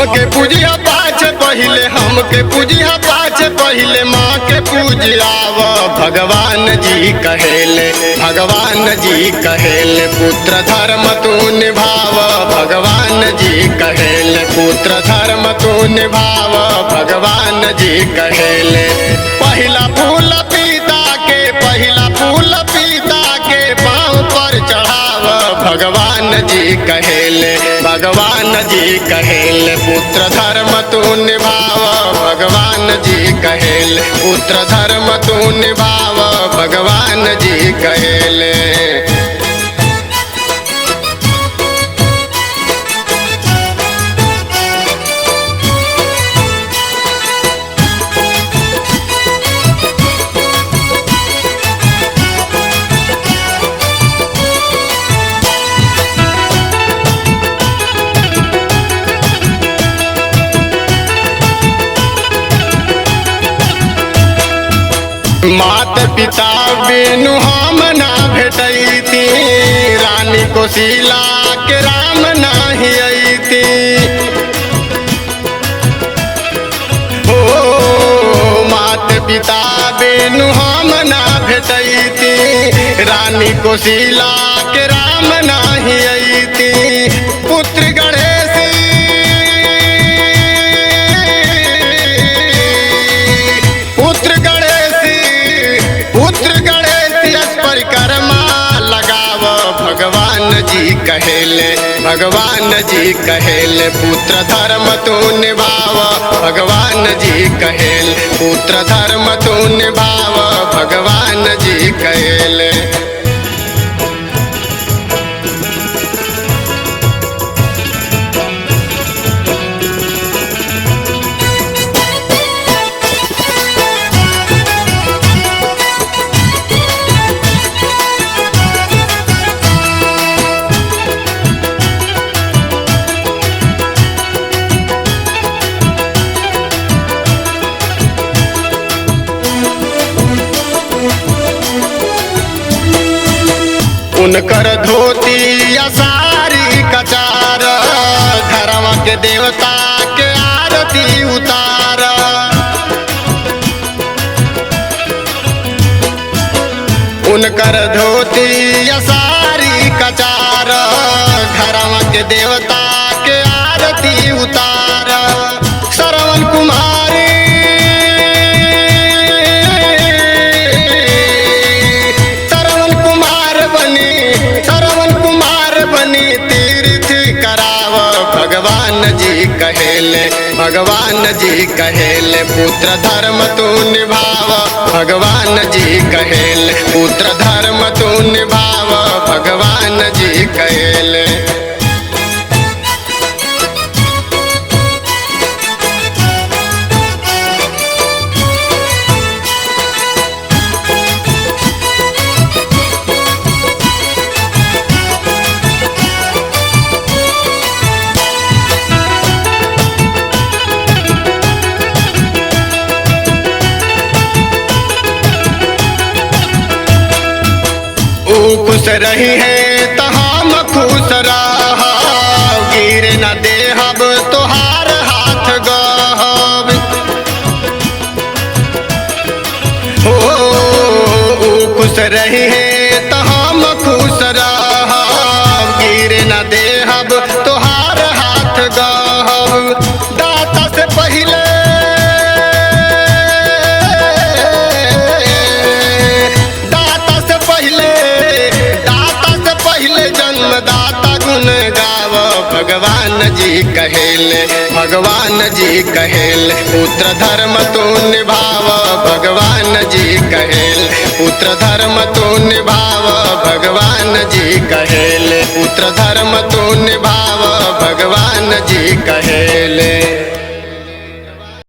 हमके पूजिया पाछे पहिले, हमके पूजिया पाछे पहिले, माँ के पूजियाव भगवान जी कहेले, भगवान जी कहेले पुत्र धर्म तू निभाव, भगवान जी कहेले पुत्र धर्म तू निभाव, भगवान जी कहेले। पहिला फूल पिता के, पहिला फूल पिता के पाँव पर चढ़ाव, भगवान जी कहेले, भगवान जी कहेले पुत्र धर्म तू निभाव, भगवान जी कहेले पुत्र धर्म तू निभाव, भगवान जी कहेले। मात पिता बिनु हम ना भेटैती, रानी कोशिला के राम नाही अइती। ओ मात पिता बिनु हम ना भेटैती, रानी कोशिला के राम नाही अइती। पुत्र गणेश भगवान जी कहेले, भगवान जी कहेले पुत्र धर्म तू निभाव, भगवान जी कहेले पुत्र धर्म तू निभाव, भगवान जी कहेले। उनकर धोती या सारी कचार, धर्म के देवता के आरती उतार। उनकर धोती या सारी कचार, धर्म के देवता के आरती उतार। श्रवण कुमारी तीर्थ कराव, भगवान जी कहेले, भगवान जी कहेले पुत्र धर्म तू निभाव, भगवान जी कहेले पुत्र धर्म तू निभाव, भगवान जी कहेले। खुश रही है तो हम खुश रह, गिर न देहब तोहार हाथ गहब। हो खुश रही है तो हम खुश रह, गिर न देहब तोहार हाथ गहब। दाता से पहिले, जन्मदाता गुण गाव, भगवान जी कहेले, भगवान जी कहेले पुत्र धर्म तू निभाव, भगवान जी कहेले पुत्र धर्म तू निभाव, भगवान जी कहेले पुत्र धर्म तू निभाव, भगवान जी कहेले।